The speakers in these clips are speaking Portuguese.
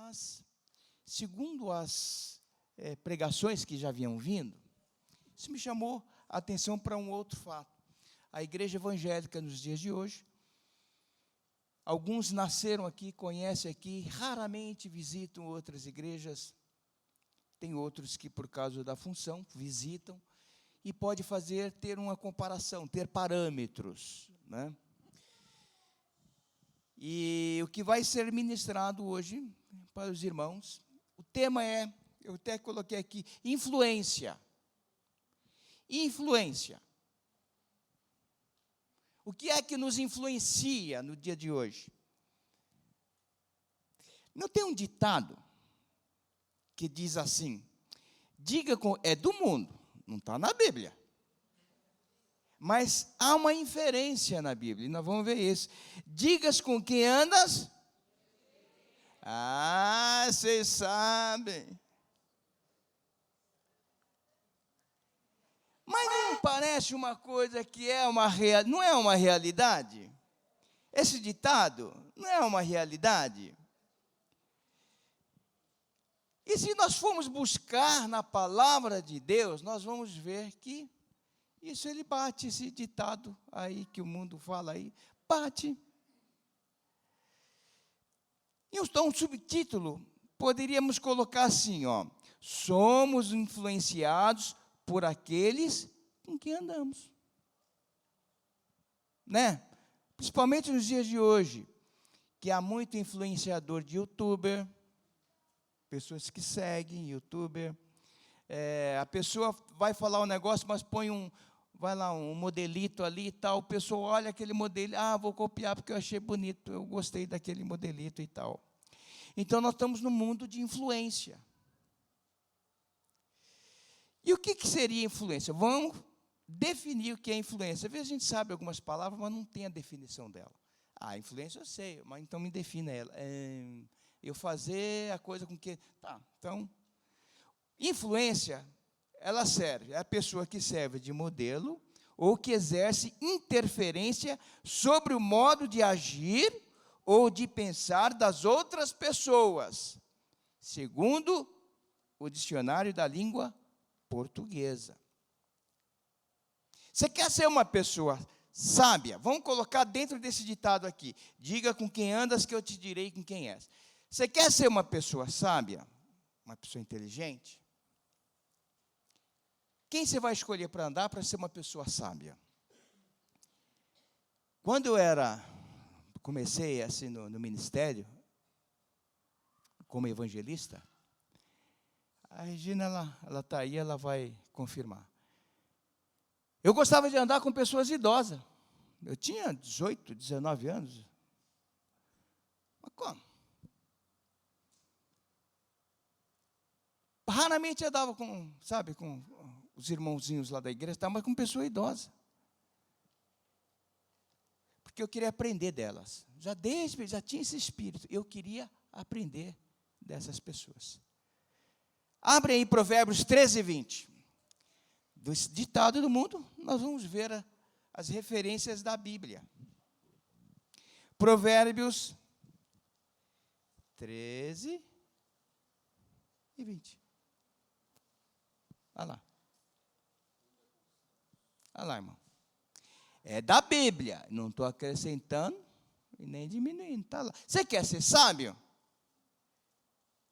Mas, segundo as pregações que já haviam vindo, isso me chamou a atenção para um outro fato. A igreja evangélica nos dias de hoje, alguns nasceram aqui, conhecem aqui, raramente visitam outras igrejas, tem outros que, por causa da função, visitam, e pode ter uma comparação, ter parâmetros, né? E o que vai ser ministrado hoje para os irmãos, o tema é, eu até coloquei aqui, influência. Influência. O que é que nos influencia no dia de hoje? Não tem um ditado que diz assim, é do mundo, não está na Bíblia. Mas há uma inferência na Bíblia, e nós vamos ver isso. Digas com quem andas? Ah, vocês sabem. Mas não parece uma coisa que não é uma realidade? Esse ditado não é uma realidade? E se nós formos buscar na palavra de Deus, nós vamos ver que isso ele bate, esse ditado aí que o mundo fala aí, bate. Então, um subtítulo, poderíamos colocar assim, ó, somos influenciados por aqueles com quem andamos. Né? Principalmente nos dias de hoje, que há muito influenciador de youtuber, pessoas que seguem youtuber, a pessoa vai falar um negócio, mas põe um modelito ali e tal, o pessoal olha aquele modelo, vou copiar porque eu achei bonito, eu gostei daquele modelito e tal. Então, nós estamos no mundo de influência. E o que seria influência? Vamos definir o que é influência. Às vezes a gente sabe algumas palavras, mas não tem a definição dela. Influência eu sei, mas então me defina ela. Eu fazer a coisa com que... Tá, então, influência, ela serve, é a pessoa que serve de modelo ou que exerce interferência sobre o modo de agir ou de pensar das outras pessoas, segundo o dicionário da língua portuguesa. Você quer ser uma pessoa sábia? Vamos colocar dentro desse ditado aqui. Diga com quem andas que eu te direi com quem és. Você quer ser uma pessoa sábia? Uma pessoa inteligente? Quem você vai escolher para andar para ser uma pessoa sábia? Quando eu comecei assim no ministério, como evangelista, a Regina, ela está aí, ela vai confirmar. Eu gostava de andar com pessoas idosas. Eu tinha 18, 19 anos. Mas como? Raramente eu andava com os irmãozinhos lá da igreja, mas com pessoa idosa. Porque eu queria aprender delas. Já tinha esse espírito. Eu queria aprender dessas pessoas. Abre aí Provérbios 13, 20. Do ditado do mundo, nós vamos ver as referências da Bíblia. Provérbios 13 e 20. Olha lá. Olha lá, irmão. É da Bíblia. Não estou acrescentando e nem diminuindo. Está lá. Você quer ser sábio?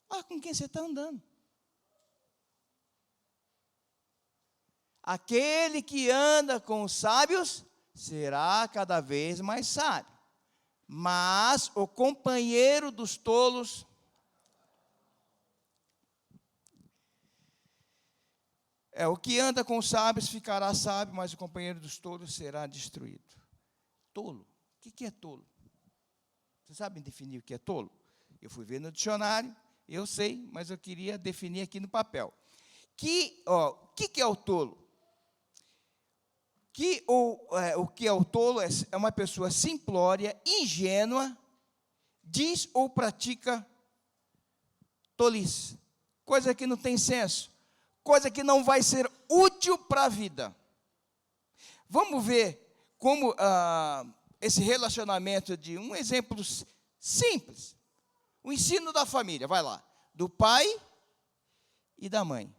Com quem você está andando? Aquele que anda com os sábios será cada vez mais sábio. Mas o companheiro dos tolos o que anda com os sábios ficará sábio, mas o companheiro dos tolos será destruído. Tolo. O que é tolo? Vocês sabem definir o que é tolo? Eu fui ver no dicionário, eu sei, mas eu queria definir aqui no papel. O que é o tolo? O que é o tolo é uma pessoa simplória, ingênua, diz ou pratica tolice, coisa que não tem senso, coisa que não vai ser útil para a vida. Vamos ver como esse relacionamento de um exemplo simples. O ensino da família, vai lá. Do pai e da mãe.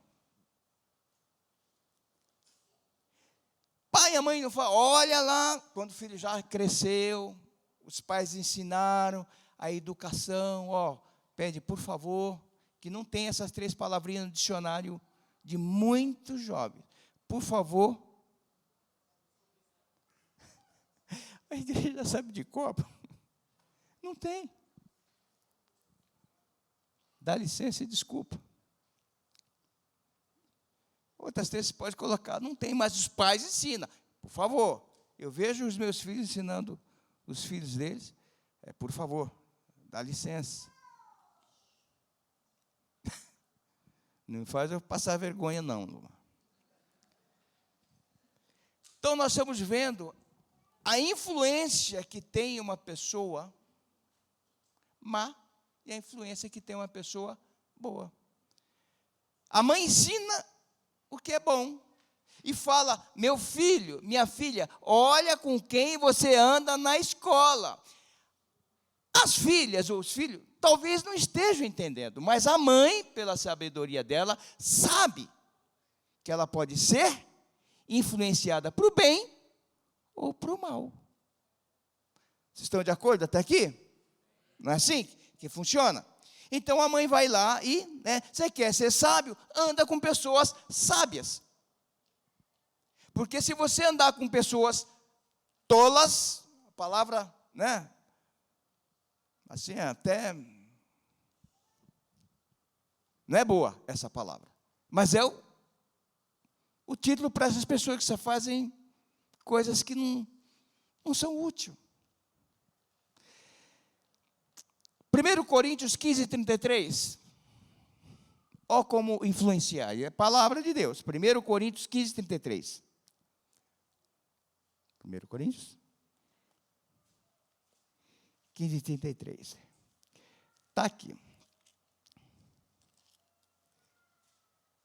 Pai e a mãe não falam, olha lá, quando o filho já cresceu, os pais ensinaram a educação, pede, por favor, que não tem essas 3 palavrinhas no dicionário de muitos jovens. Por favor. A igreja sabe de cor? Não tem. Dá licença e desculpa. Outras vezes você pode colocar, não tem, mas os pais ensinam. Por favor, eu vejo os meus filhos ensinando os filhos deles. Por favor, dá licença. Não faz eu passar vergonha, não. Então, nós estamos vendo a influência que tem uma pessoa má e a influência que tem uma pessoa boa. A mãe ensina o que é bom e fala, meu filho, minha filha, olha com quem você anda na escola. As filhas ou os filhos talvez não estejam entendendo, mas a mãe, pela sabedoria dela, sabe que ela pode ser influenciada para o bem ou para o mal. Vocês estão de acordo até aqui? Não é assim que funciona? Então a mãe vai lá e, você quer ser sábio? Anda com pessoas sábias. Porque se você andar com pessoas tolas, a palavra, assim, até não é boa essa palavra, mas é o título para essas pessoas que só fazem coisas que não são úteis. 1 Coríntios 15, 33. Olha como influenciar. É a palavra de Deus. 1 Coríntios 15, 33. 1 Coríntios 15, 33. Está aqui.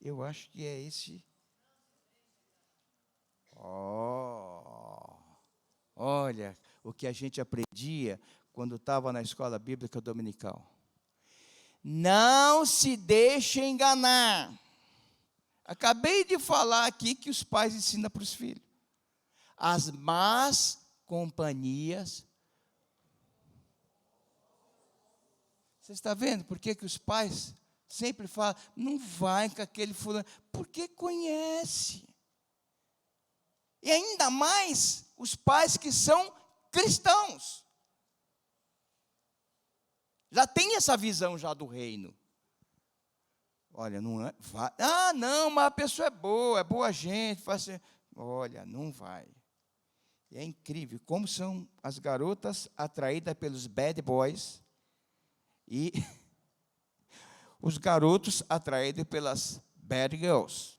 Eu acho que é esse. Olha o que a gente aprendia quando estava na escola bíblica dominical. Não se deixe enganar. Acabei de falar aqui que os pais ensinam para os filhos. As más companhias. Você está vendo por que os pais sempre falam, não vai com aquele fulano, porque conhece. E ainda mais os pais que são cristãos. Já tem essa visão já do reino. Olha, não é, vai, não, mas a pessoa é boa gente, faz assim. Olha, não vai. E é incrível como são as garotas atraídas pelos bad boys e os garotos atraídos pelas bad girls.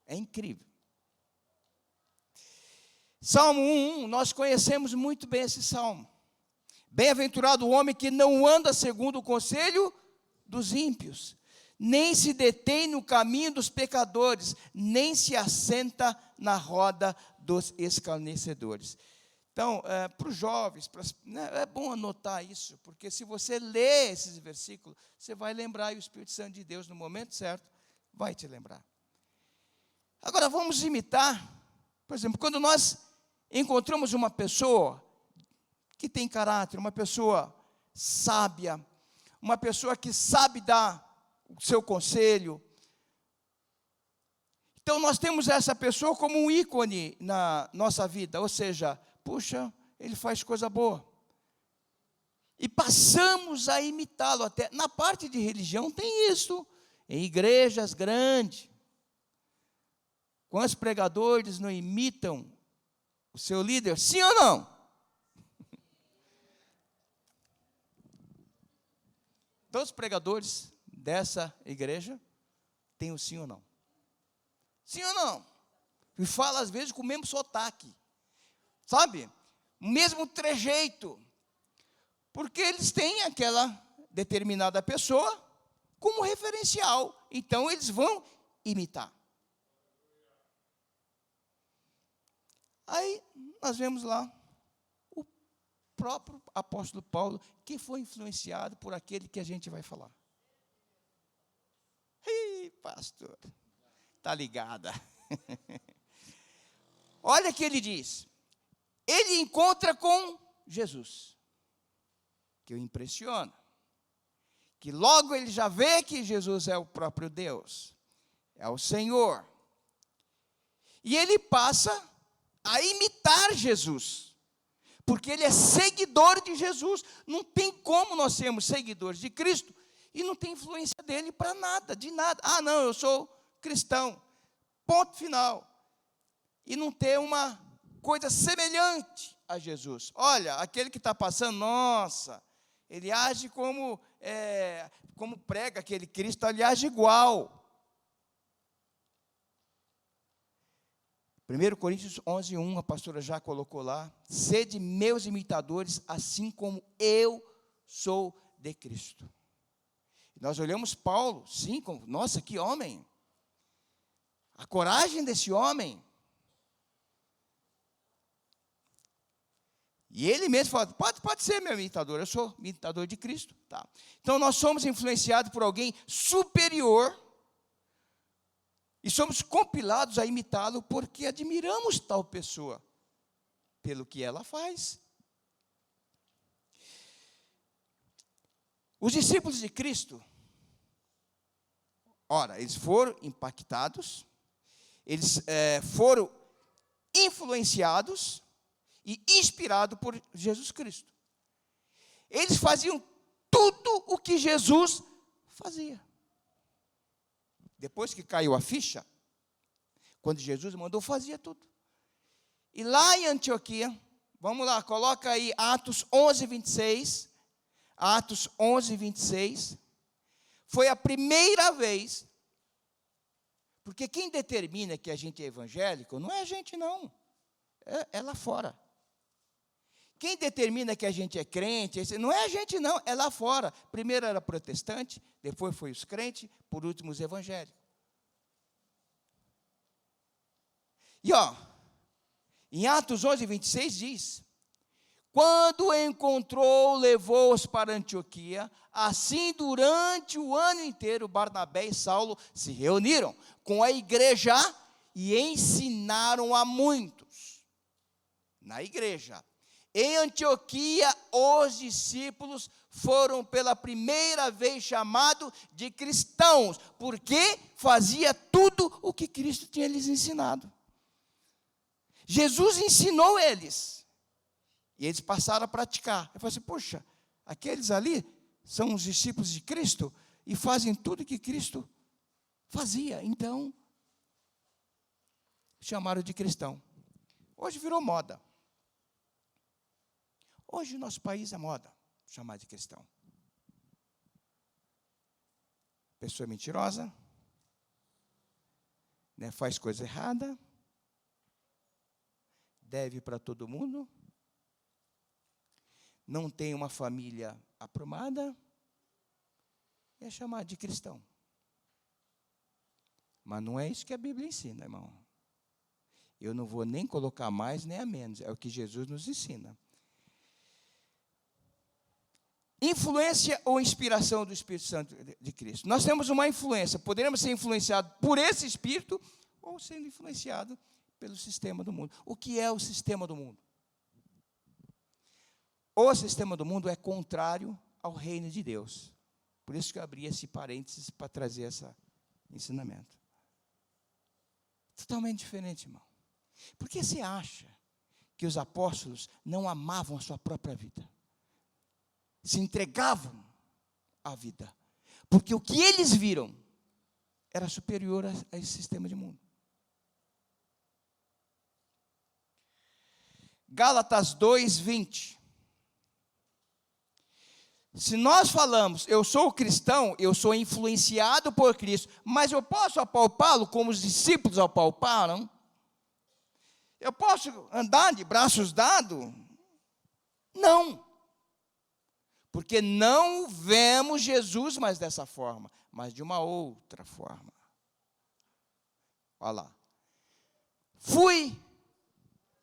É incrível. Salmo 1, nós conhecemos muito bem esse salmo. Bem-aventurado o homem que não anda segundo o conselho dos ímpios, nem se detém no caminho dos pecadores, nem se assenta na roda dos escarnecedores. Então, para os jovens, é bom anotar isso, porque se você ler esses versículos, você vai lembrar, e o Espírito Santo de Deus, no momento certo, vai te lembrar. Agora, vamos imitar, por exemplo, quando nós encontramos uma pessoa que tem caráter, uma pessoa sábia, uma pessoa que sabe dar o seu conselho. Então, nós temos essa pessoa como um ícone na nossa vida, ou seja, puxa, ele faz coisa boa. E passamos a imitá-lo até. Na parte de religião tem isso, em igrejas grandes. Quantos pregadores não imitam o seu líder? Sim ou não? Todos os pregadores dessa igreja têm o sim ou não. Sim ou não? E fala às vezes com o mesmo sotaque. Sabe? O mesmo trejeito. Porque eles têm aquela determinada pessoa como referencial. Então eles vão imitar. Aí nós vemos lá o próprio apóstolo Paulo, que foi influenciado por aquele que a gente vai falar. Ih, pastor, está ligada. Olha o que ele diz. Ele encontra com Jesus, que o impressiona. Que logo ele já vê que Jesus é o próprio Deus, é o Senhor. E ele passa a imitar Jesus, porque ele é seguidor de Jesus. Não tem como nós sermos seguidores de Cristo e não tem influência dele para nada, de nada. Ah, não, eu sou cristão, ponto final. E não ter uma coisa semelhante a Jesus. Olha, aquele que está passando, nossa, ele age como prega aquele Cristo, ele age igual. 1 Coríntios 11:1, a pastora já colocou lá, sede meus imitadores, assim como eu sou de Cristo. E nós olhamos Paulo, sim, como, nossa, que homem, a coragem desse homem. E ele mesmo fala, pode ser meu imitador, eu sou imitador de Cristo. Tá. Então nós somos influenciados por alguém superior, e somos compilados a imitá-lo porque admiramos tal pessoa, pelo que ela faz. Os discípulos de Cristo, ora, eles foram impactados, eles foram influenciados e inspirados por Jesus Cristo. Eles faziam tudo o que Jesus fazia. Depois que caiu a ficha, quando Jesus mandou, fazia tudo. E lá em Antioquia, vamos lá, coloca aí Atos 11:26. Atos 11:26. Foi a primeira vez, porque quem determina que a gente é evangélico, não é a gente não, é lá fora. Quem determina que a gente é crente, não é a gente não, é lá fora. Primeiro era protestante, depois foi os crentes, por último os evangélicos. E em Atos 11:26 diz, quando encontrou, levou-os para Antioquia, assim durante o ano inteiro, Barnabé e Saulo se reuniram com a igreja e ensinaram a muitos. Na igreja. Em Antioquia, os discípulos foram pela primeira vez chamados de cristãos, porque fazia tudo o que Cristo tinha lhes ensinado. Jesus ensinou eles, e eles passaram a praticar. Eu falei assim, poxa, aqueles ali são os discípulos de Cristo, e fazem tudo o que Cristo fazia. Então, chamaram de cristão. Hoje virou moda. Hoje, no nosso país, é moda chamar de cristão. Pessoa mentirosa, né, faz coisa errada, deve para todo mundo, não tem uma família aprumada, é chamado de cristão. Mas não é isso que a Bíblia ensina, irmão. Eu não vou nem colocar mais nem a menos, é o que Jesus nos ensina. Influência ou inspiração do Espírito Santo de Cristo. Nós temos uma influência, poderemos ser influenciados por esse Espírito ou sendo influenciados pelo sistema do mundo. O que é o sistema do mundo? O sistema do mundo é contrário ao reino de Deus. Por isso que eu abri esse parênteses para trazer esse ensinamento. Totalmente diferente, irmão. Por que você acha que os apóstolos não amavam a sua própria vida? Se entregavam à vida, porque o que eles viram era superior a esse sistema de mundo. Gálatas 2:20. Se nós falamos, eu sou cristão, eu sou influenciado por Cristo, mas eu posso apalpá-lo como os discípulos apalparam? Eu posso andar de braços dados? Não. Porque não vemos Jesus mais dessa forma, mas de uma outra forma. Olha lá. Fui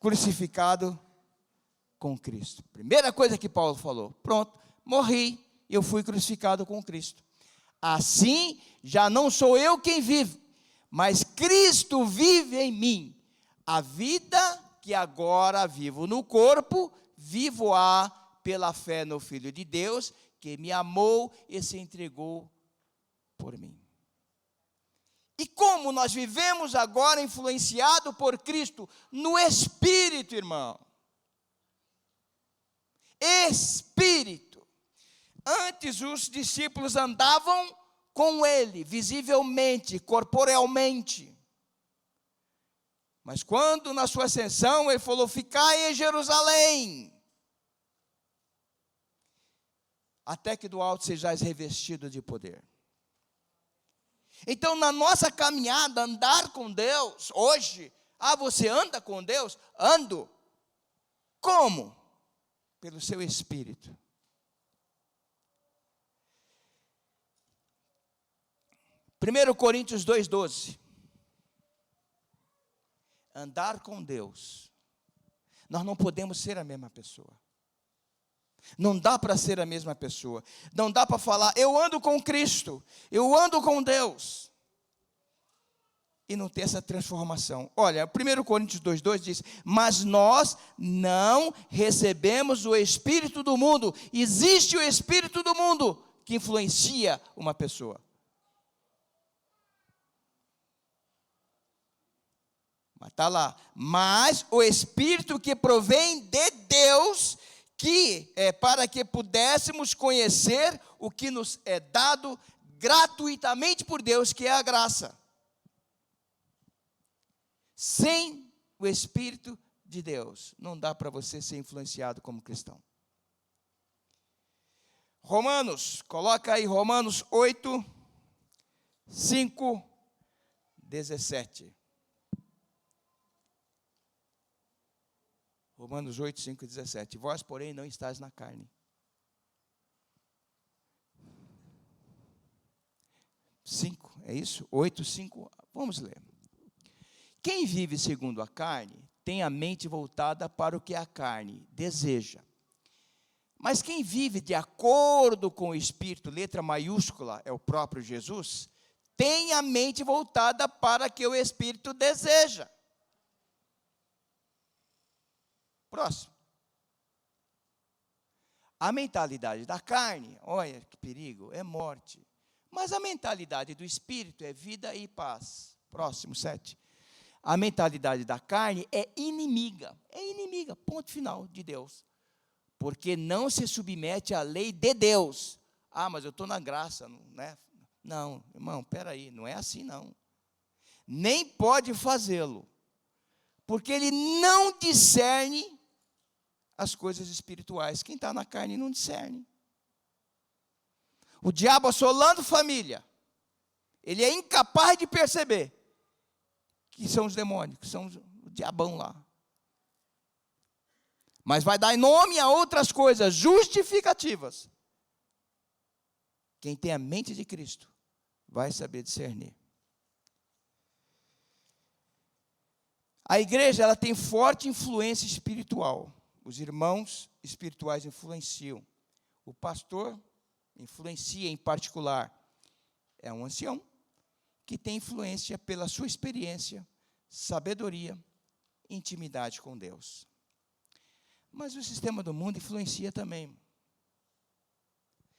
crucificado com Cristo. Primeira coisa que Paulo falou: pronto, morri, eu fui crucificado com Cristo. Assim, já não sou eu quem vive, mas Cristo vive em mim. A vida que agora vivo no corpo, vivo-a pela fé no Filho de Deus, que me amou e se entregou por mim. E como nós vivemos agora influenciado por Cristo no Espírito, irmão. Espírito. Antes os discípulos andavam com ele, visivelmente, corporealmente. Mas quando na sua ascensão ele falou: ficai em Jerusalém, até que do alto sejais revestido de poder. Então, na nossa caminhada, andar com Deus, hoje, você anda com Deus? Ando. Como? Pelo seu Espírito. Primeiro Coríntios 2,12. Andar com Deus. Nós não podemos ser a mesma pessoa. Não dá para ser a mesma pessoa. Não dá para falar: eu ando com Cristo, eu ando com Deus, e não ter essa transformação. Olha, 1 Coríntios 2,2 diz: mas nós não recebemos o Espírito do mundo. Existe o Espírito do mundo que influencia uma pessoa. Mas está lá: mas o Espírito que provém de Deus, que é para que pudéssemos conhecer o que nos é dado gratuitamente por Deus, que é a graça. Sem o Espírito de Deus, não dá para você ser influenciado como cristão. Romanos, coloca aí Romanos 8, 5, 17. Romanos 8, 5 e 17. Vós, porém, não estáis na carne. 5, é isso? 8, 5. Vamos ler. Quem vive segundo a carne, tem a mente voltada para o que a carne deseja. Mas quem vive de acordo com o Espírito, letra maiúscula, é o próprio Jesus, tem a mente voltada para o que o Espírito deseja. Próximo. A mentalidade da carne, olha que perigo, é morte. Mas a mentalidade do Espírito é vida e paz. Próximo, 7. A mentalidade da carne é inimiga, ponto final, de Deus. Porque não se submete à lei de Deus. Mas eu estou na graça, né? Não, irmão, peraí, não é assim não. Nem pode fazê-lo. Porque ele não discerne as coisas espirituais. Quem está na carne não discerne. O diabo assolando família, ele é incapaz de perceber que são os demônios, que são o diabão lá. Mas vai dar nome a outras coisas justificativas. Quem tem a mente de Cristo vai saber discernir. A igreja, ela tem forte influência espiritual. Os irmãos espirituais influenciam. O pastor influencia em particular. É um ancião que tem influência pela sua experiência, sabedoria, intimidade com Deus. Mas o sistema do mundo influencia também.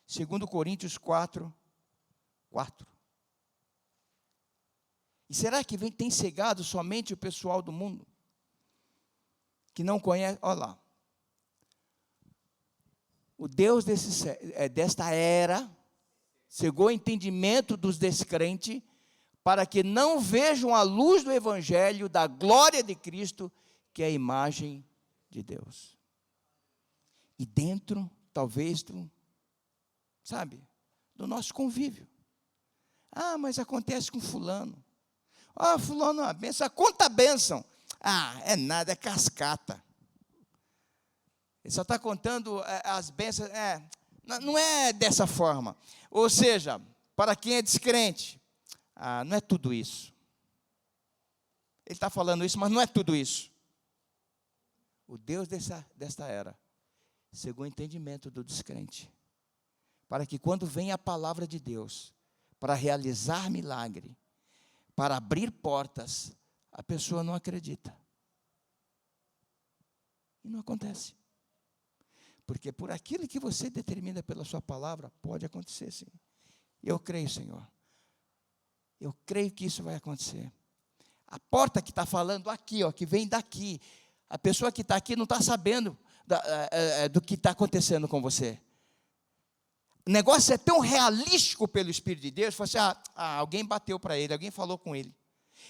2 Coríntios 4, 4. E será que tem cegado somente o pessoal do mundo? Que não conhece, olha lá. O Deus desta era cegou o entendimento dos descrentes para que não vejam a luz do Evangelho da glória de Cristo, que é a imagem de Deus. E dentro, talvez, do nosso convívio. Mas acontece com fulano. Fulano é uma bênção. Quanta bênção. É nada, é cascata. Ele só está contando as bênçãos. Não é dessa forma. Ou seja, para quem é descrente, não é tudo isso. Ele está falando isso, mas não é tudo isso. o Deus desta era cegou o entendimento do descrente, para que quando vem a palavra de Deus, para realizar milagre, para abrir portas, a pessoa não acredita. E não acontece. Porque por aquilo que você determina pela sua palavra, pode acontecer sim. Eu creio, Senhor. Eu creio que isso vai acontecer. A porta que está falando aqui, ó, que vem daqui, a pessoa que está aqui não está sabendo do que está acontecendo com você. O negócio é tão realístico pelo Espírito de Deus, você fala assim, alguém bateu para ele, alguém falou com ele.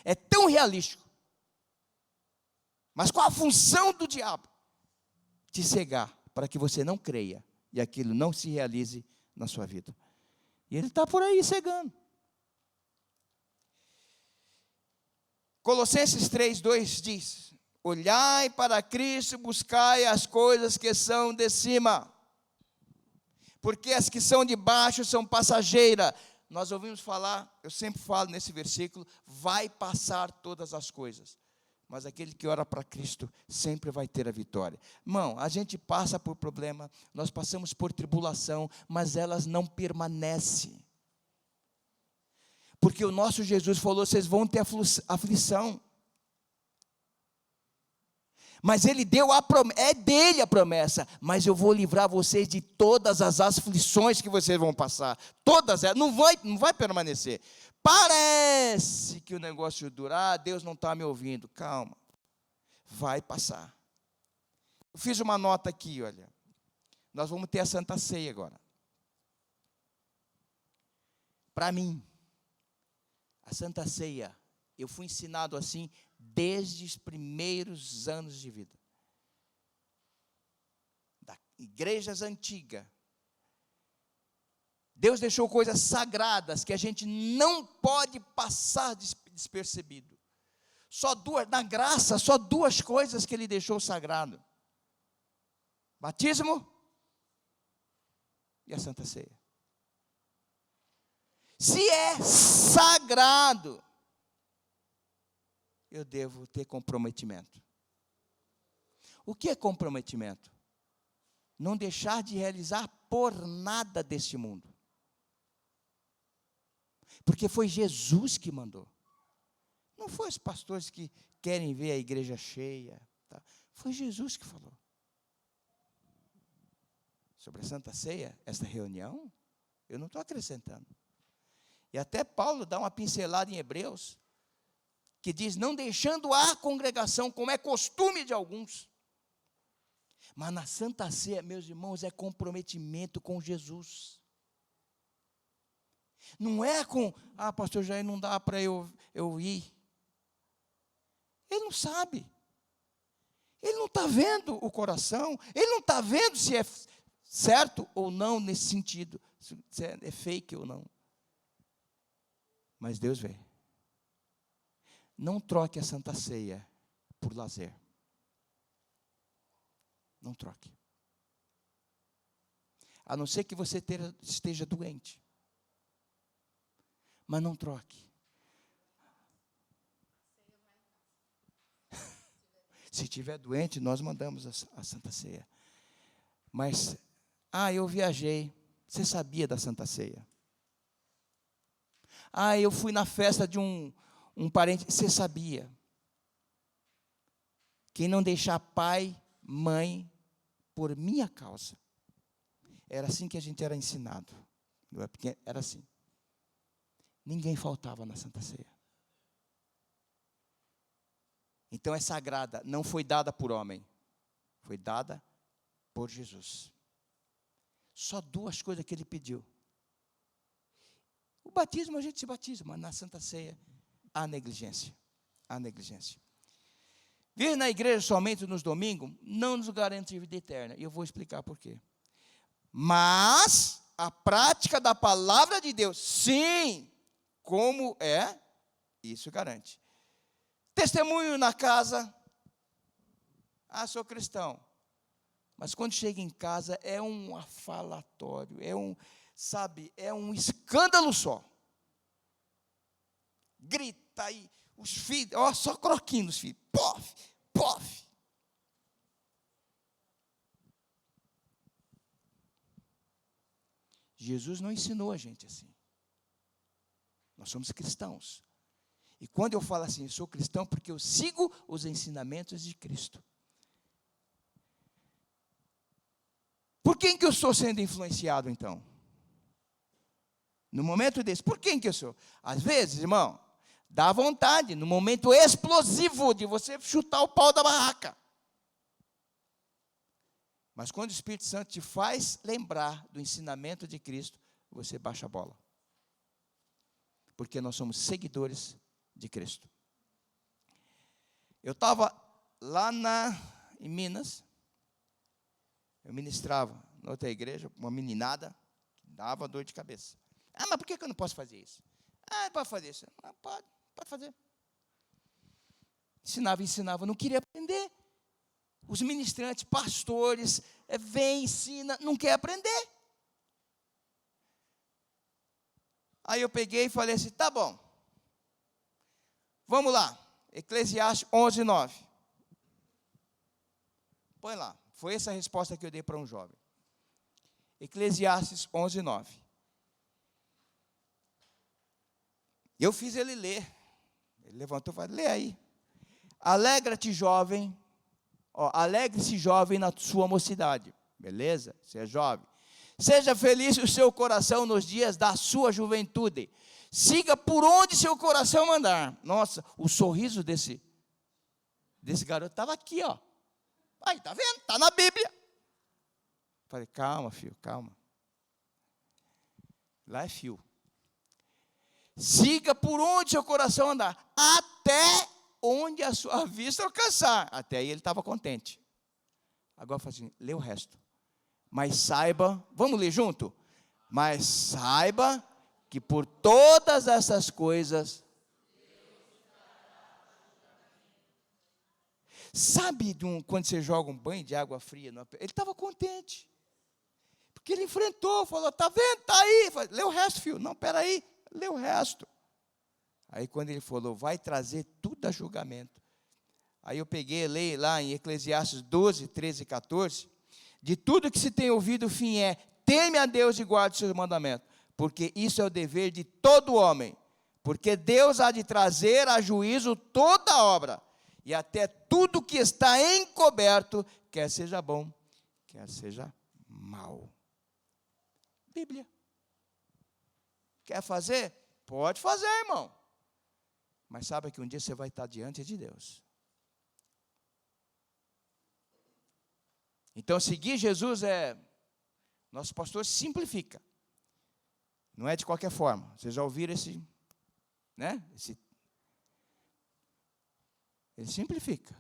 É tão realístico. Mas qual a função do diabo? Te cegar, para que você não creia, e aquilo não se realize na sua vida. E ele está por aí cegando. Colossenses 3:2 diz, olhai para Cristo, buscai as coisas que são de cima, porque as que são de baixo são passageiras. Nós ouvimos falar, eu sempre falo nesse versículo, vai passar todas as coisas, mas aquele que ora para Cristo sempre vai ter a vitória. Irmão, a gente passa por problema, nós passamos por tribulação, mas elas não permanecem. Porque o nosso Jesus falou, vocês vão ter aflição. Mas ele deu a promessa, é dele a promessa, mas eu vou livrar vocês de todas as aflições que vocês vão passar. Todas elas, não vai permanecer. Parece que o negócio durar, Deus não está me ouvindo. Calma, vai passar. Eu fiz uma nota aqui, olha. Nós vamos ter a Santa Ceia agora. Para mim, a Santa Ceia, eu fui ensinado assim desde os primeiros anos de vida. Das igrejas antigas. Deus deixou coisas sagradas que a gente não pode passar despercebido. Na graça, só duas coisas que Ele deixou sagrado. Batismo e a Santa Ceia. Se é sagrado, eu devo ter comprometimento. O que é comprometimento? Não deixar de realizar por nada deste mundo. Porque foi Jesus que mandou. Não foi os pastores que querem ver a igreja cheia. Tá? Foi Jesus que falou. Sobre a Santa Ceia, esta reunião, eu não estou acrescentando. E até Paulo dá uma pincelada em Hebreus, que diz, não deixando a congregação, como é costume de alguns. Mas na Santa Ceia, meus irmãos, é comprometimento com Jesus. Não é com, pastor Jair, não dá para eu ir. Ele não sabe. Ele não está vendo o coração. Ele não está vendo se é certo ou não nesse sentido. Se é fake ou não. Mas Deus vê. Não troque a Santa Ceia por lazer. Não troque. A não ser que você esteja doente. Mas não troque. Se estiver doente, nós mandamos a Santa Ceia. Mas, eu viajei. Você sabia da Santa Ceia? Eu fui na festa de um parente. Você sabia? Quem não deixar pai, mãe, por minha causa. Era assim que a gente era ensinado. Era assim. Ninguém faltava na Santa Ceia. Então é sagrada, não foi dada por homem, foi dada por Jesus. Só duas coisas que ele pediu. O batismo a gente se batiza, mas na Santa Ceia há negligência. Há negligência. Vir na igreja somente nos domingos não nos garante vida eterna. E eu vou explicar por quê. Mas a prática da palavra de Deus, sim, como é, isso garante. Testemunho na casa, sou cristão. Mas quando chega em casa é um afalatório, é um escândalo só. Grita aí, os filhos, só croquinho dos filhos, pof, pof. Jesus não ensinou a gente assim. Nós somos cristãos. E quando eu falo assim, eu sou cristão porque eu sigo os ensinamentos de Cristo. Por quem que eu estou sendo influenciado, então? No momento desse, por quem que eu sou? Às vezes, irmão, dá vontade, no momento explosivo de você chutar o pau da barraca. Mas quando o Espírito Santo te faz lembrar do ensinamento de Cristo, você baixa a bola. Porque nós somos seguidores de Cristo. Eu estava lá em Minas, eu ministrava na outra igreja, uma meninada, que dava dor de cabeça. Ah, mas por que eu não posso fazer isso? Ah, pode fazer isso. Ah, pode fazer. Ensinava, não queria aprender. Os ministrantes, pastores, vem, ensina, não quer aprender. Aí eu peguei e falei assim, tá bom. Vamos lá, Eclesiastes 11:9. Põe lá, foi essa a resposta que eu dei para um jovem. Eclesiastes 11:9. Eu fiz ele ler. Ele levantou e falou, lê aí. Alegra-te, jovem. Alegre-se, jovem, na sua mocidade. Beleza? Você é jovem. Seja feliz o seu coração nos dias da sua juventude. Siga por onde seu coração mandar. Nossa, o sorriso desse garoto estava aqui, ó. Aí, tá vendo? Está na Bíblia. Falei, calma, filho, calma. Lá é fio. Siga por onde seu coração andar, até onde a sua vista alcançar. Até aí ele estava contente. Agora eu falo assim, lê o resto. Mas saiba, vamos ler junto? Mas saiba que por todas essas coisas, sabe quando você joga um banho de água fria? Ele estava contente. Porque ele enfrentou, falou, tá vendo, tá aí. Falei, lê o resto, filho. Não, peraí, lê o resto. Aí quando ele falou, vai trazer tudo a julgamento. Aí eu peguei, leio lá em Eclesiastes 12, 13 e 14. De tudo que se tem ouvido, o fim é, teme a Deus e guarde os seus mandamentos. Porque isso é o dever de todo homem. Porque Deus há de trazer a juízo toda obra. E até tudo que está encoberto, quer seja bom, quer seja mal. Bíblia. Quer fazer? Pode fazer, irmão. Mas saiba que um dia você vai estar diante de Deus. Então, seguir Jesus nosso pastor simplifica. Não é de qualquer forma. Vocês já ouviram né? Ele simplifica.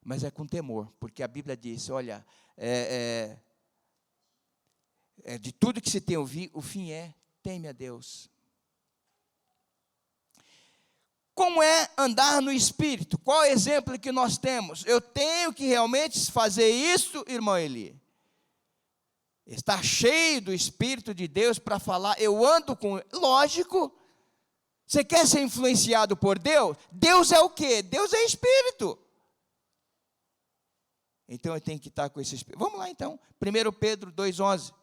Mas é com temor. Porque a Bíblia diz, olha, de tudo que se tem ouvido, o fim é, teme a Deus. Como é andar no Espírito? Qual é o exemplo que nós temos? Eu tenho que realmente fazer isso, irmão Eli. Estar cheio do Espírito de Deus para falar, eu ando com... Lógico. Você quer ser influenciado por Deus? Deus é o quê? Deus é Espírito. Então eu tenho que estar com esse Espírito. Vamos lá então. 1 Pedro 2,11.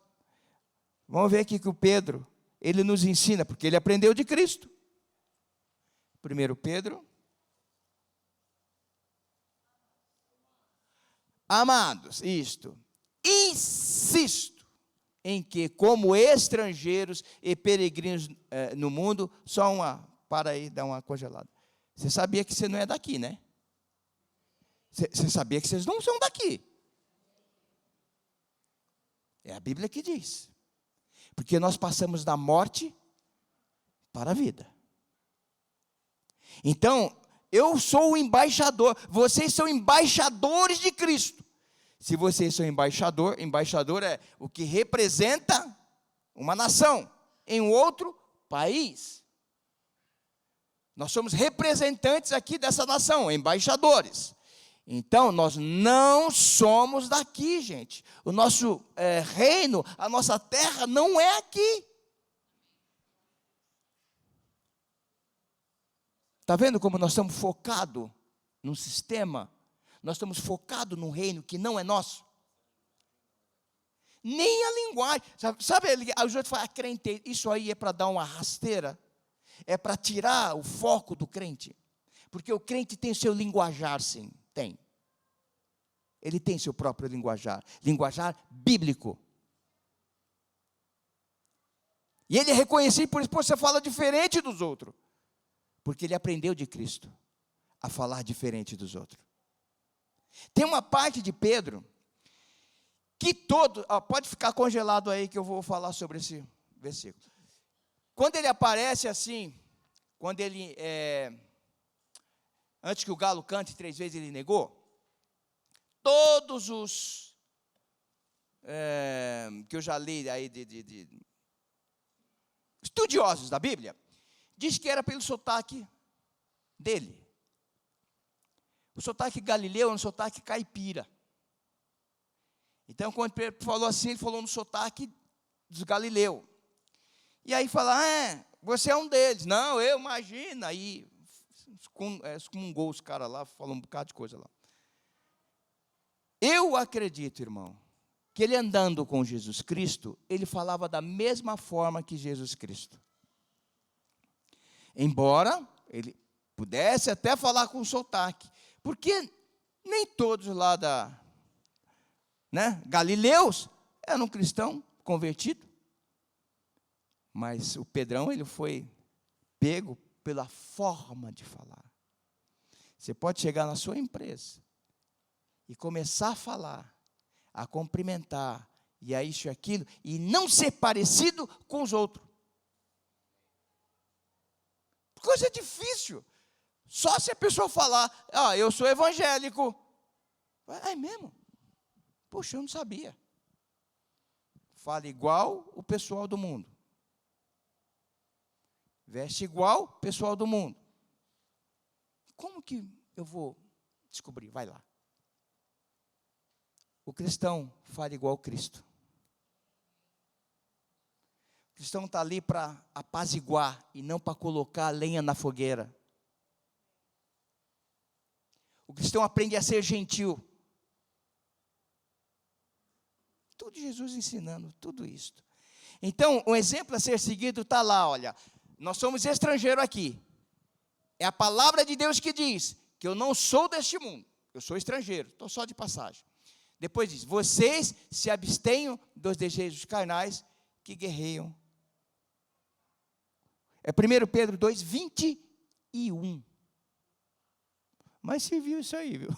Vamos ver aqui que o Pedro, ele nos ensina, porque ele aprendeu de Cristo. 1 Pedro. Amados, insisto em que, como estrangeiros e peregrinos no mundo, para aí, dá uma congelada. Você sabia que você não é daqui, né? Você sabia que vocês não são daqui. É a Bíblia que diz. Porque nós passamos da morte para a vida. Então, eu sou o embaixador, vocês são embaixadores de Cristo. Se vocês são embaixador é o que representa uma nação em um outro país. Nós somos representantes aqui dessa nação, embaixadores. Então, nós não somos daqui, gente. O nosso reino, a nossa terra não é aqui. Está vendo como nós estamos focados num sistema? Nós estamos focados num reino que não é nosso. Nem a linguagem. Sabe os outros falam, crente, isso aí é para dar uma rasteira? É para tirar o foco do crente? Porque o crente tem seu linguajar, sim, tem. Ele tem seu próprio linguajar bíblico. E ele é reconhecido por isso, você fala diferente dos outros. Porque ele aprendeu de Cristo a falar diferente dos outros. Tem uma parte de Pedro que pode ficar congelado aí que eu vou falar sobre esse versículo. Quando ele aparece assim, quando ele, antes que o galo cante 3 vezes ele negou, todos os que eu já li aí de estudiosos da Bíblia, diz que era pelo sotaque dele. O sotaque galileu é um sotaque caipira. Então, quando Pedro falou assim, ele falou no sotaque dos galileus. E aí fala, você é um deles. Não, eu, imagina. Aí excomungou os caras lá, falou um bocado de coisa lá. Eu acredito, irmão, que ele andando com Jesus Cristo, ele falava da mesma forma que Jesus Cristo. Embora ele pudesse até falar com sotaque. Porque nem todos lá galileus eram cristãos convertidos. Mas o Pedrão, ele foi pego pela forma de falar. Você pode chegar na sua empresa e começar a falar, a cumprimentar, e a isso e aquilo, e não ser parecido com os outros. Coisa difícil. Só se a pessoa falar, eu sou evangélico. É mesmo? Poxa, eu não sabia. Fala igual o pessoal do mundo. Veste igual o pessoal do mundo. Como que eu vou descobrir? Vai lá. O cristão fala igual o Cristo. O cristão está ali para apaziguar e não para colocar lenha na fogueira. O cristão aprende a ser gentil. Tudo Jesus ensinando, tudo isso. Então, um exemplo a ser seguido está lá, olha. Nós somos estrangeiros aqui. É a palavra de Deus que diz que eu não sou deste mundo. Eu sou estrangeiro, estou só de passagem. Depois diz, vocês se abstenham dos desejos carnais que guerreiam. É 1 Pedro 2, 21. Mas você viu isso aí, viu?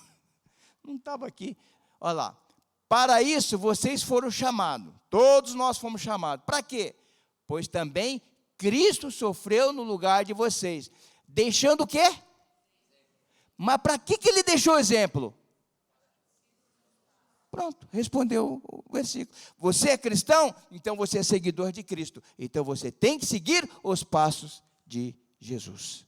Não estava aqui. Olha lá. Para isso vocês foram chamados. Todos nós fomos chamados. Para quê? Pois também Cristo sofreu no lugar de vocês. Deixando o quê? Mas para que ele deixou o exemplo? Pronto, respondeu o versículo. Você é cristão? Então você é seguidor de Cristo. Então você tem que seguir os passos de Jesus.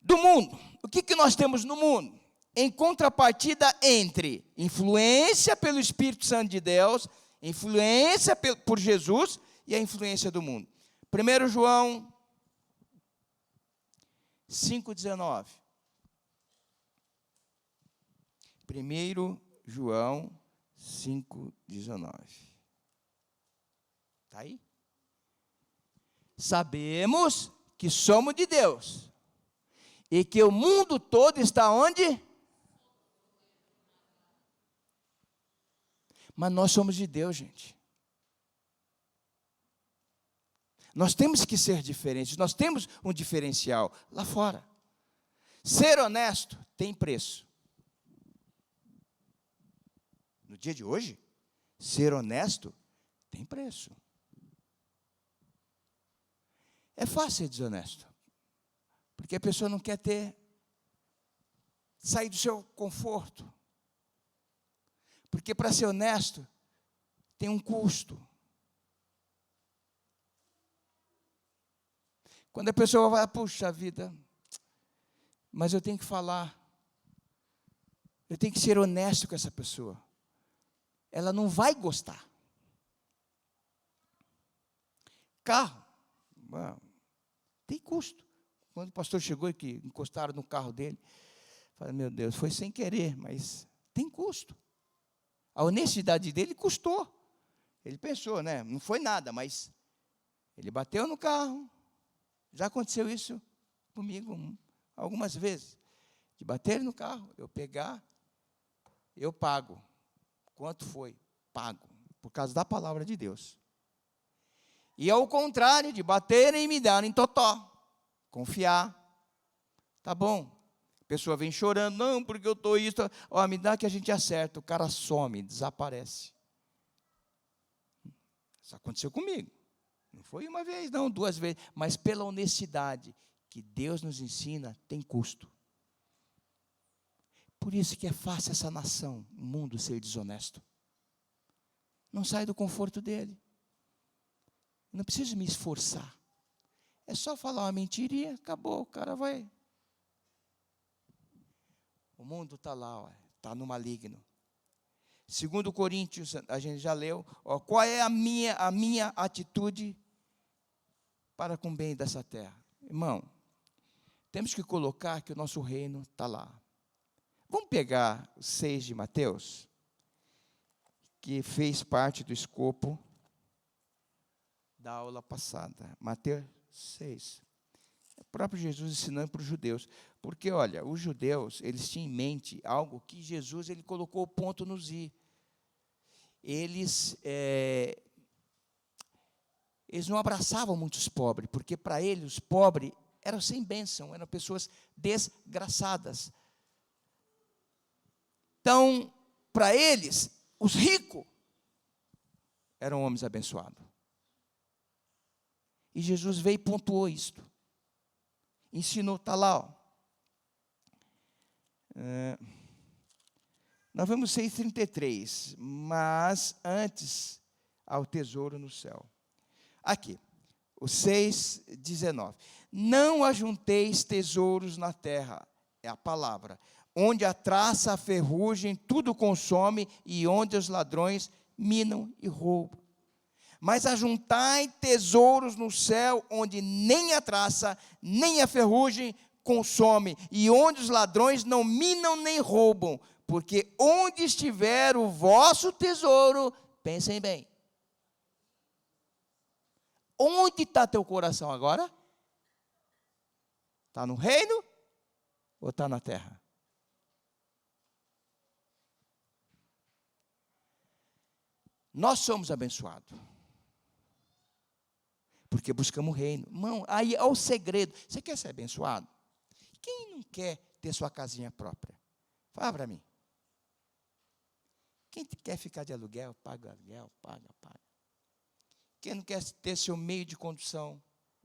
Do mundo. O que nós temos no mundo? Em contrapartida entre influência pelo Espírito Santo de Deus, influência por Jesus e a influência do mundo. 1 João 5,19. 1 João 5,19. Está aí? Sabemos que somos de Deus. E que o mundo todo está onde? Mas nós somos de Deus, gente. Nós temos que ser diferentes. Nós temos um diferencial lá fora. Ser honesto tem preço. No dia de hoje, ser honesto tem preço. É fácil ser desonesto. Porque a pessoa não quer sair do seu conforto. Porque para ser honesto, tem um custo. Quando a pessoa vai, puxa vida, mas eu tenho que falar. Eu tenho que ser honesto com essa pessoa. Ela não vai gostar. Carro, tem custo. Quando o pastor chegou e que encostaram no carro dele, falei, meu Deus, foi sem querer, mas tem custo. A honestidade dele custou. Ele pensou, né? Não foi nada, mas ele bateu no carro. Já aconteceu isso comigo algumas vezes. De bater no carro, eu pegar, eu pago. Quanto foi? Pago. Por causa da palavra de Deus. E ao contrário, de baterem e me darem totó. Confiar. Tá bom. A pessoa vem chorando, não, porque eu estou isso. Ó, me dá que a gente acerta. O cara some, desaparece. Isso aconteceu comigo. Não foi uma vez, não, 2 vezes. Mas pela honestidade que Deus nos ensina, tem custo. Por isso que é fácil essa nação, o mundo, ser desonesto. Não sai do conforto dele. Não preciso me esforçar. É só falar uma mentirinha, acabou, o cara vai. O mundo está lá, está no maligno. 2 Coríntios, a gente já leu. Qual é a minha atitude para com o bem dessa terra? Irmão, temos que colocar que o nosso reino está lá. Vamos pegar o 6 de Mateus, que fez parte do escopo da aula passada. Mateus 6. O próprio Jesus ensinando para os judeus. Porque, olha, os judeus, eles tinham em mente algo que Jesus, ele colocou o ponto nos i. Eles não abraçavam muitos pobres, porque para eles, os pobres eram sem bênção, eram pessoas desgraçadas. Então, para eles, os ricos eram homens abençoados. E Jesus veio e pontuou isto. Ensinou, está lá, ó. Nós vamos 6,33, mas antes, ao tesouro no céu. Aqui, o 6,19. Não ajunteis tesouros na terra, é a palavra, onde a traça, a ferrugem, tudo consome, e onde os ladrões minam e roubam. Mas ajuntai tesouros no céu, onde nem a traça, nem a ferrugem consome, e onde os ladrões não minam nem roubam, porque onde estiver o vosso tesouro, pensem bem. Onde está teu coração agora? Está no reino ou está na terra? Nós somos abençoados. Porque buscamos o reino. Irmão, aí é o segredo. Você quer ser abençoado? Quem não quer ter sua casinha própria? Fala para mim. Quem quer ficar de aluguel, paga aluguel, paga. Quem não quer ter seu meio de condução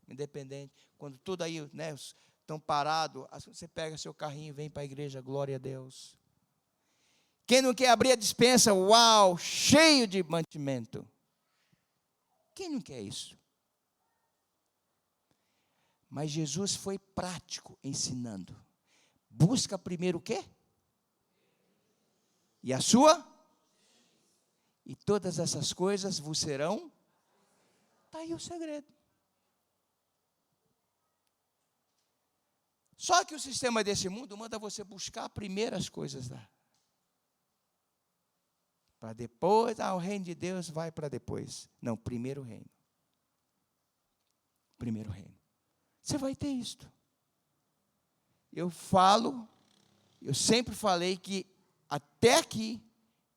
independente? Quando tudo aí, né, estão parados, você pega seu carrinho e vem para a igreja, glória a Deus. Quem não quer abrir a despensa, uau, cheio de mantimento? Quem não quer isso? Mas Jesus foi prático ensinando. Busca primeiro o quê? E a sua? E todas essas coisas vos serão? Está aí o segredo. Só que o sistema desse mundo manda você buscar primeiro as coisas lá. Para depois, o reino de Deus vai para depois. Não, primeiro o reino. Primeiro o reino. Você vai ter isto. Eu sempre falei que até aqui,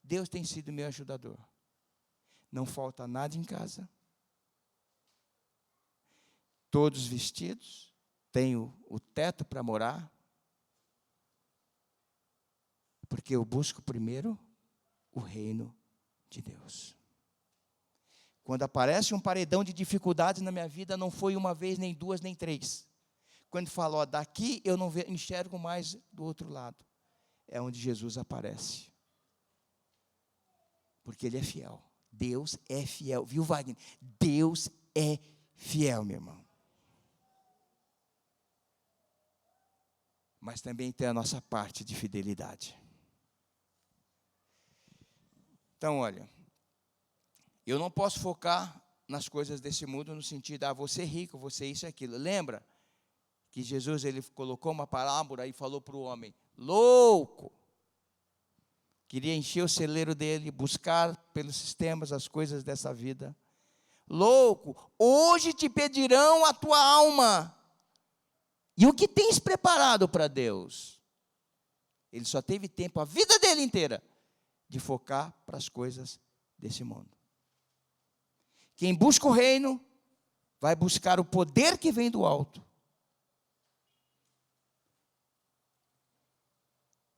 Deus tem sido meu ajudador. Não falta nada em casa. Todos vestidos. Tenho o teto para morar. Porque eu busco primeiro o reino de Deus. Quando aparece um paredão de dificuldades na minha vida, não foi uma vez, nem 2, nem 3. Quando falo, daqui eu não enxergo mais do outro lado. É onde Jesus aparece. Porque Ele é fiel. Deus é fiel. Viu, Wagner? Deus é fiel, meu irmão. Mas também tem a nossa parte de fidelidade. Então, olha, eu não posso focar nas coisas desse mundo no sentido, você é rico, você é isso e aquilo. Lembra que Jesus ele colocou uma parábola e falou para o homem, louco. Queria encher o celeiro dele, buscar pelos sistemas as coisas dessa vida. Louco, hoje te pedirão a tua alma. E o que tens preparado para Deus? Ele só teve tempo, a vida dele inteira, de focar para as coisas desse mundo. Quem busca o reino, vai buscar o poder que vem do alto.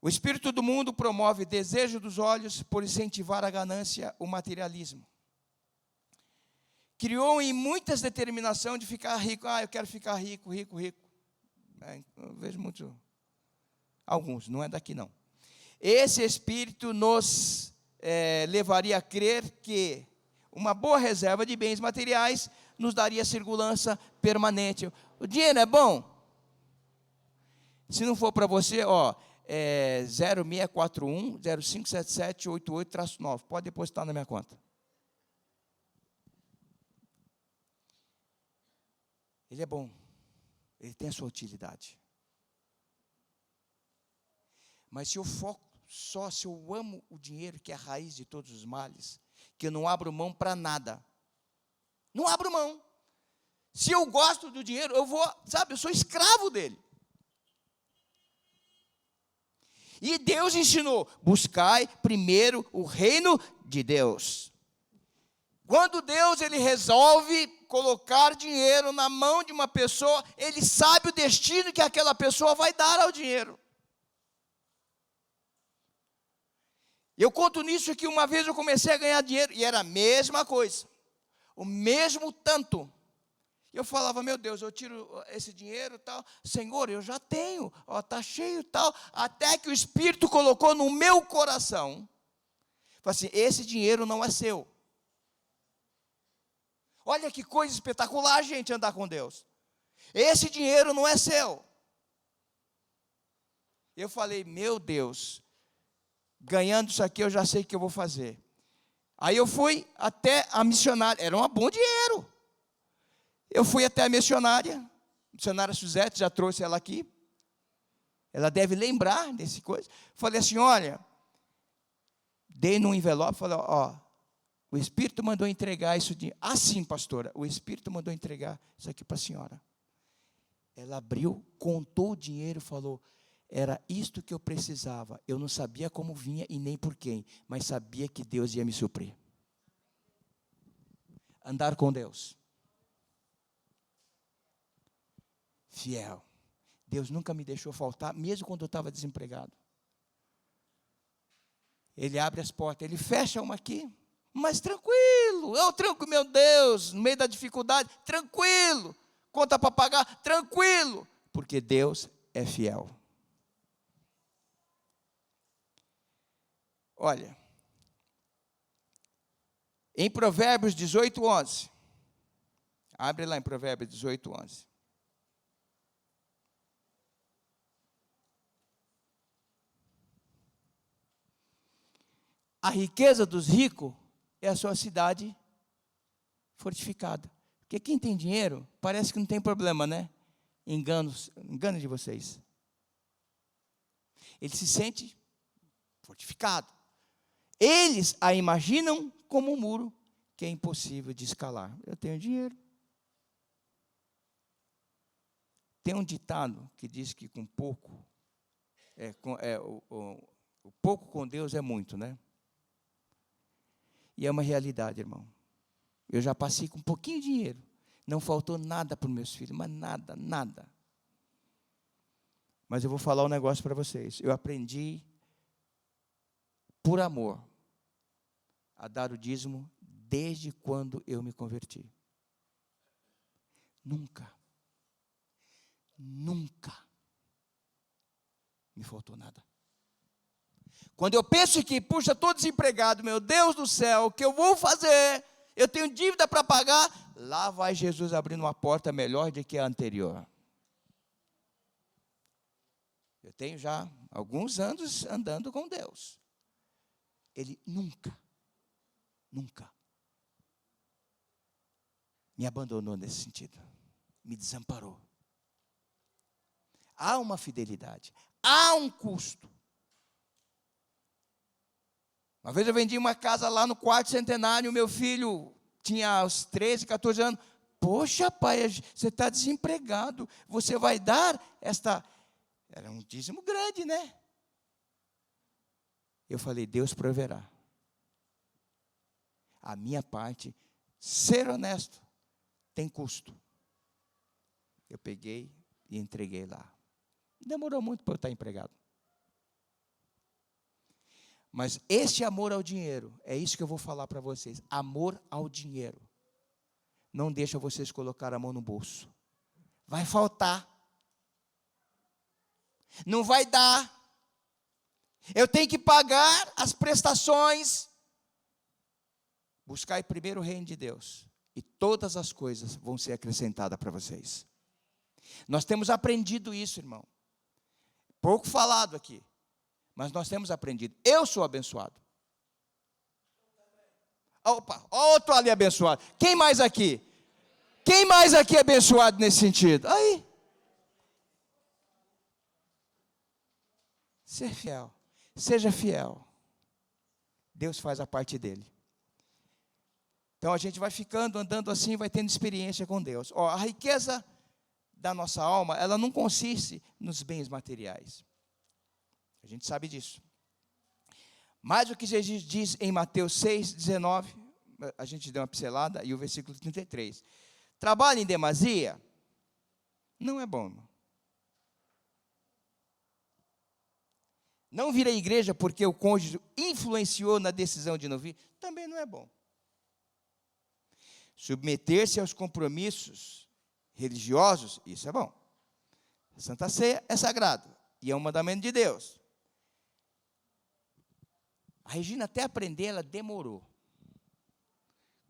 O espírito do mundo promove desejo dos olhos por incentivar a ganância, o materialismo. Criou em muitas determinação de ficar rico. Eu quero ficar rico, rico, rico. Eu vejo muito, alguns, não é daqui não. Esse espírito nos levaria a crer que uma boa reserva de bens materiais nos daria segurança permanente. O dinheiro é bom? Se não for para você, 0641 0577 88-9. Pode depositar na minha conta. Ele é bom. Ele tem a sua utilidade. Mas se eu foco só, se eu amo o dinheiro, que é a raiz de todos os males, que eu não abro mão para nada. Não abro mão. Se eu gosto do dinheiro, eu sou escravo dele. E Deus ensinou, buscai primeiro o reino de Deus. Quando Deus ele resolve colocar dinheiro na mão de uma pessoa, ele sabe o destino que aquela pessoa vai dar ao dinheiro. Eu conto nisso que uma vez eu comecei a ganhar dinheiro, e era a mesma coisa, o mesmo tanto. Eu falava, meu Deus, eu tiro esse dinheiro e tal, Senhor, eu já tenho, está cheio e tal, até que o Espírito colocou no meu coração, falei assim, esse dinheiro não é seu. Olha que coisa espetacular, gente, andar com Deus. Esse dinheiro não é seu. Eu falei, meu Deus, ganhando isso aqui eu já sei o que eu vou fazer. Aí eu fui até a missionária, era um bom dinheiro. Eu fui até a missionária Suzete, já trouxe ela aqui. Ela deve lembrar desse coisa. Falei assim, olha, dei num envelope, falei, o Espírito mandou entregar isso de... sim, pastora, o Espírito mandou entregar isso aqui para a senhora. Ela abriu, contou o dinheiro, falou, era isto que eu precisava. Eu não sabia como vinha e nem por quem, mas sabia que Deus ia me suprir. Andar com Deus. Fiel. Deus nunca me deixou faltar, mesmo quando eu estava desempregado. Ele abre as portas, ele fecha uma aqui, mas tranquilo, meu Deus, no meio da dificuldade, tranquilo, conta para pagar, tranquilo, porque Deus é fiel. Olha, em Provérbios 18:11, abre lá em Provérbios 18:11. A riqueza dos ricos é a sua cidade fortificada. Porque quem tem dinheiro, parece que não tem problema, né? Engano de vocês. Ele se sente fortificado. Eles a imaginam como um muro que é impossível de escalar. Eu tenho dinheiro. Tem um ditado que diz que com pouco, o pouco com Deus é muito, né? E é uma realidade, irmão. Eu já passei com um pouquinho de dinheiro. Não faltou nada para os meus filhos, mas nada, nada. Mas eu vou falar um negócio para vocês. Eu aprendi, por amor, a dar o dízimo desde quando eu me converti. Nunca me faltou nada. Quando eu penso que, puxa, estou desempregado, meu Deus do céu, o que eu vou fazer? Eu tenho dívida para pagar. Lá vai Jesus abrindo uma porta melhor do que a anterior. Eu tenho já alguns anos andando com Deus. Ele nunca me abandonou nesse sentido. Me desamparou. Há uma fidelidade. Há um custo. Uma vez eu vendi uma casa lá no quarto centenário, meu filho tinha uns 13, 14 anos. Poxa, pai, você está desempregado, você vai dar esta... Era um dízimo grande, né? Eu falei, Deus proverá. A minha parte, ser honesto, tem custo. Eu peguei e entreguei lá. Demorou muito para eu estar empregado. Mas este amor ao dinheiro, é isso que eu vou falar para vocês. Amor ao dinheiro. Não deixa vocês colocar a mão no bolso. Vai faltar. Não vai dar. Eu tenho que pagar as prestações. Buscai primeiro o reino de Deus. E todas as coisas vão ser acrescentadas para vocês. Nós temos aprendido isso, irmão. Pouco falado aqui. Mas nós temos aprendido. Eu sou abençoado. Opa, outro ali abençoado. Quem mais aqui? Quem mais aqui é abençoado nesse sentido? Aí. Ser fiel. Seja fiel. Deus faz a parte dele. Então a gente vai ficando, andando assim, vai tendo experiência com Deus. Ó, a riqueza da nossa alma, ela não consiste nos bens materiais. A gente sabe disso. Mas o que Jesus diz em Mateus 6, 19, a gente deu uma pincelada, e o versículo 33. Trabalho em demasia não é bom, irmão. Não vir à igreja porque o cônjuge influenciou na decisão de não vir, também não é bom. Submeter-se aos compromissos religiosos, isso é bom. A Santa Ceia é sagrado e é um mandamento de Deus. A Regina até aprender, ela demorou.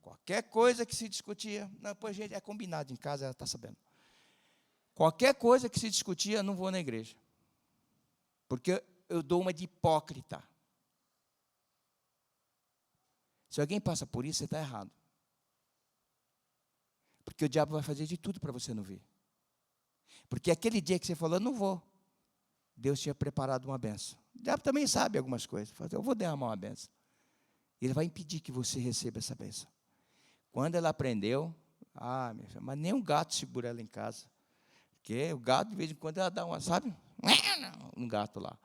Qualquer coisa que se discutia, não, pois gente, é combinado em casa, ela está sabendo. Qualquer coisa que se discutia, não vou na igreja. Porque eu dou uma de hipócrita. Se alguém passa por isso, você está errado. Porque o diabo vai fazer de tudo para você não vir. Porque aquele dia que você falou, não vou, Deus tinha preparado uma benção. O diabo também sabe algumas coisas. Eu vou derramar uma benção. Ele vai impedir que você receba essa benção. Quando ela aprendeu, minha filha, mas nem um gato segura ela em casa. Porque o gato, de vez em quando, ela dá uma, sabe? Um gato lá.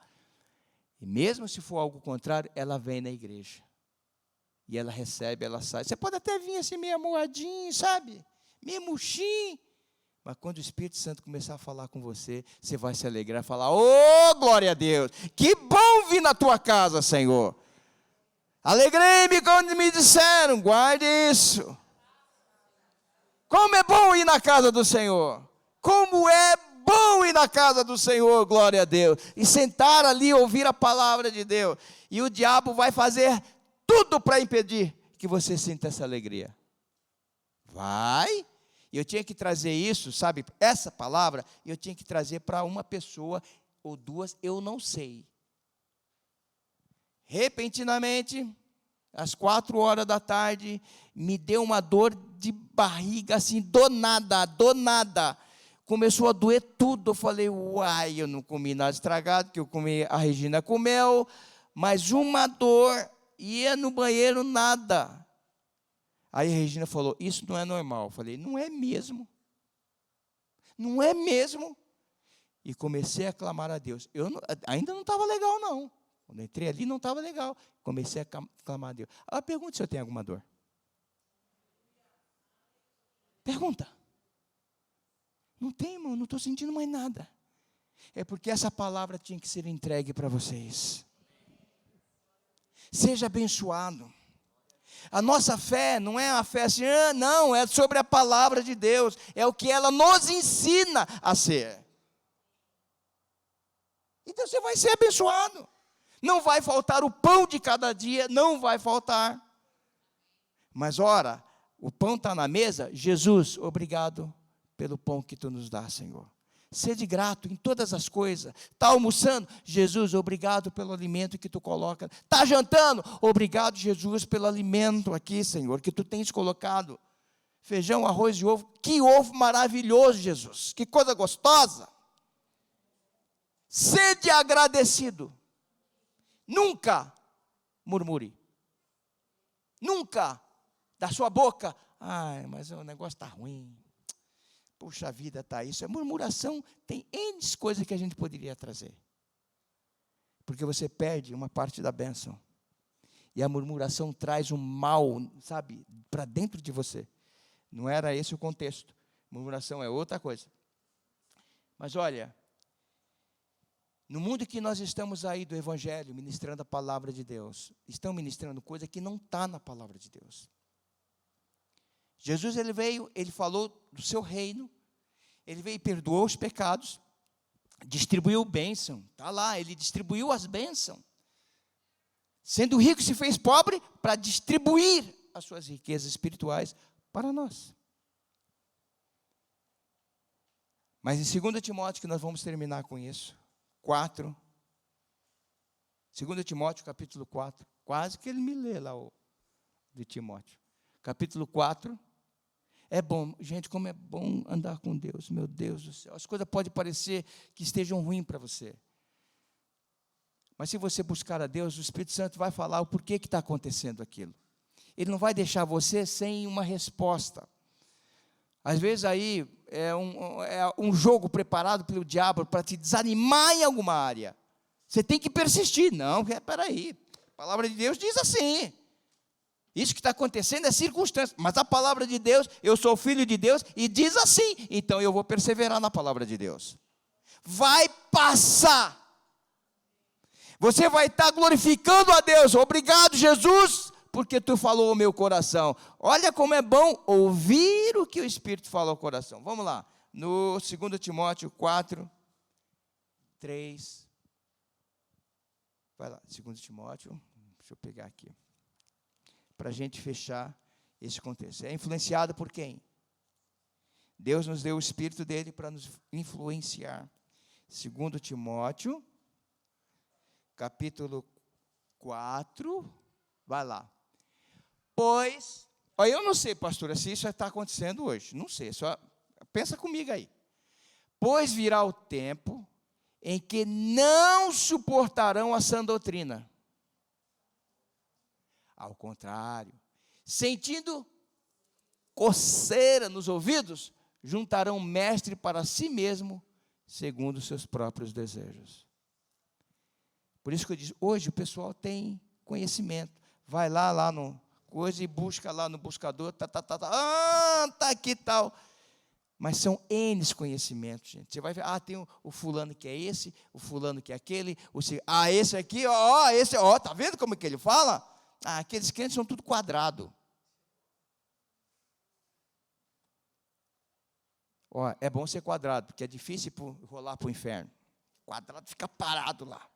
E mesmo se for algo contrário, ela vem na igreja. E ela recebe, ela sai. Você pode até vir assim meio amoadinho, sabe? Meio murchinho. Mas quando o Espírito Santo começar a falar com você, você vai se alegrar e falar, glória a Deus, que bom vir na tua casa, Senhor. Alegrei-me quando me disseram, guarde isso. Como é bom ir na casa do Senhor. Como é bom ir na casa do Senhor, glória a Deus. E sentar ali, ouvir a palavra de Deus. E o diabo vai fazer tudo para impedir que você sinta essa alegria. Vai. E eu tinha que trazer isso, sabe, essa palavra, eu tinha que trazer para uma pessoa ou duas, eu não sei. Repentinamente, às 4 da tarde, me deu uma dor de barriga, assim, do nada. Começou a doer tudo, eu falei, uai, eu não comi nada estragado, que eu comi, a Regina comeu, mas uma dor, ia no banheiro, nada. Aí a Regina falou, isso não é normal. Eu falei, não é mesmo. Não é mesmo. E comecei a clamar a Deus. Ainda não estava legal, não. Quando entrei ali, não estava legal. Comecei a clamar a Deus. Ela pergunta se eu tenho alguma dor. Pergunta. Não tem, irmão, não estou sentindo mais nada. É porque essa palavra tinha que ser entregue para vocês. Seja abençoado. A nossa fé não é a fé assim, não, é sobre a palavra de Deus, é o que ela nos ensina a ser. Então você vai ser abençoado, não vai faltar o pão de cada dia, não vai faltar. Mas ora, o pão está na mesa, Jesus, obrigado pelo pão que tu nos dá, Senhor. Sede grato em todas as coisas. Está almoçando? Jesus, obrigado pelo alimento que tu coloca. Está jantando? Obrigado, Jesus, pelo alimento aqui, Senhor, que tu tens colocado. Feijão, arroz e ovo. Que ovo maravilhoso, Jesus. Que coisa gostosa. Sede agradecido. Nunca murmure. Nunca da sua boca, ai, mas o negócio está ruim. Puxa vida, está isso. A murmuração tem N coisas que a gente poderia trazer. Porque você perde uma parte da bênção. E a murmuração traz um mal, sabe, para dentro de você. Não era esse o contexto. Murmuração é outra coisa. Mas olha, no mundo que nós estamos aí do Evangelho, ministrando a palavra de Deus, estão ministrando coisa que não está na palavra de Deus. Jesus, ele veio, ele falou do seu reino, ele veio e perdoou os pecados, distribuiu bênção, está lá, ele distribuiu as bênçãos. Sendo rico, se fez pobre para distribuir as suas riquezas espirituais para nós. Mas em 2 Timóteo, que nós vamos terminar com isso, 4, 2 Timóteo, capítulo 4, quase que ele me lê lá o de Timóteo. Capítulo 4, é bom, gente, como é bom andar com Deus, meu Deus do céu. As coisas podem parecer que estejam ruins para você. Mas se você buscar a Deus, o Espírito Santo vai falar o porquê que está acontecendo aquilo. Ele não vai deixar você sem uma resposta. Às vezes aí é um jogo preparado pelo diabo para te desanimar em alguma área. Você tem que persistir. Não, peraí, a palavra de Deus diz assim. Isso que está acontecendo é circunstância. Mas a palavra de Deus, eu sou filho de Deus, e diz assim. Então eu vou perseverar na palavra de Deus. Vai passar. Você vai estar glorificando a Deus. Obrigado, Jesus, porque tu falou ao meu coração. Olha como é bom ouvir o que o Espírito fala ao coração. Vamos lá. No 2 Timóteo 4, 3. Vai lá, 2 Timóteo. Deixa eu pegar aqui. Para a gente fechar esse contexto. É influenciado por quem? Deus nos deu o Espírito dele para nos influenciar. 2 Timóteo, capítulo 4, vai lá. Pois, eu não sei, pastora, se isso está acontecendo hoje, não sei, só pensa comigo aí. Pois virá o tempo em que não suportarão a sã doutrina. Ao contrário, sentindo coceira nos ouvidos, juntarão mestre para si mesmo, segundo os seus próprios desejos. Por isso que eu disse, hoje o pessoal tem conhecimento. Vai lá no coisa e busca lá no buscador, tá aqui tal. Mas são N conhecimentos, gente. Você vai ver, tem o fulano que é esse, o fulano que é aquele, esse aqui, esse, tá vendo como é que ele fala? Aqueles crentes são tudo quadrado. É bom ser quadrado, porque é difícil rolar para o inferno. Quadrado fica parado lá.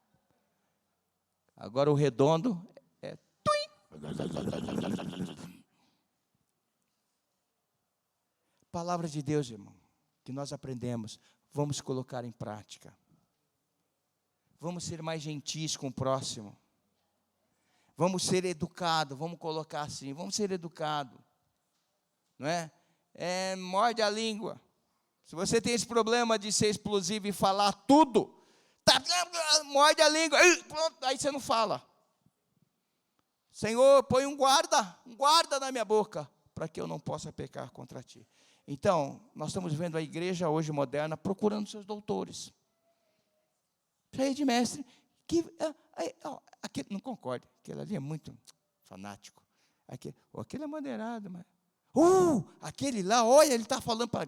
Agora o redondo é... Palavra de Deus, irmão, que nós aprendemos, vamos colocar em prática. Vamos ser mais gentis com o próximo. Vamos ser educados, vamos colocar assim, vamos ser educados. Não é? Morde a língua. Se você tem esse problema de ser explosivo e falar tudo, morde a língua, pronto, aí você não fala. Senhor, põe um guarda na minha boca, para que eu não possa pecar contra ti. Então, nós estamos vendo a igreja hoje moderna procurando seus doutores. Cheio de mestre, aquele, não concordo, aquele ali é muito fanático. Aquele é moderado, mas... aquele lá, olha, ele está falando para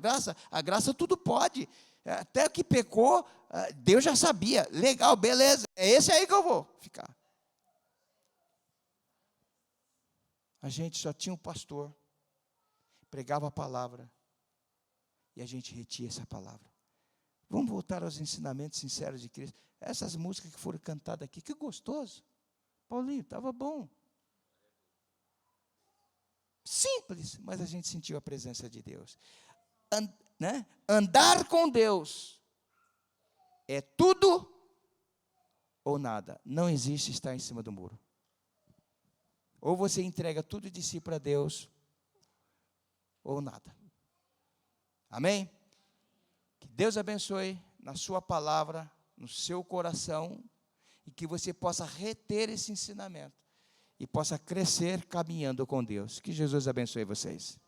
a graça tudo pode. Até que pecou, Deus já sabia. Legal, beleza, é esse aí que eu vou ficar. A gente só tinha um pastor, pregava a palavra, e a gente retia essa palavra. Vamos voltar aos ensinamentos sinceros de Cristo. Essas músicas que foram cantadas aqui, que gostoso. Paulinho, estava bom. Simples, mas a gente sentiu a presença de Deus. Andar com Deus é tudo ou nada. Não existe estar em cima do muro. Ou você entrega tudo de si para Deus, ou nada. Amém? Que Deus abençoe na sua palavra, no seu coração, e que você possa reter esse ensinamento. e possa crescer caminhando com Deus. Que Jesus abençoe vocês.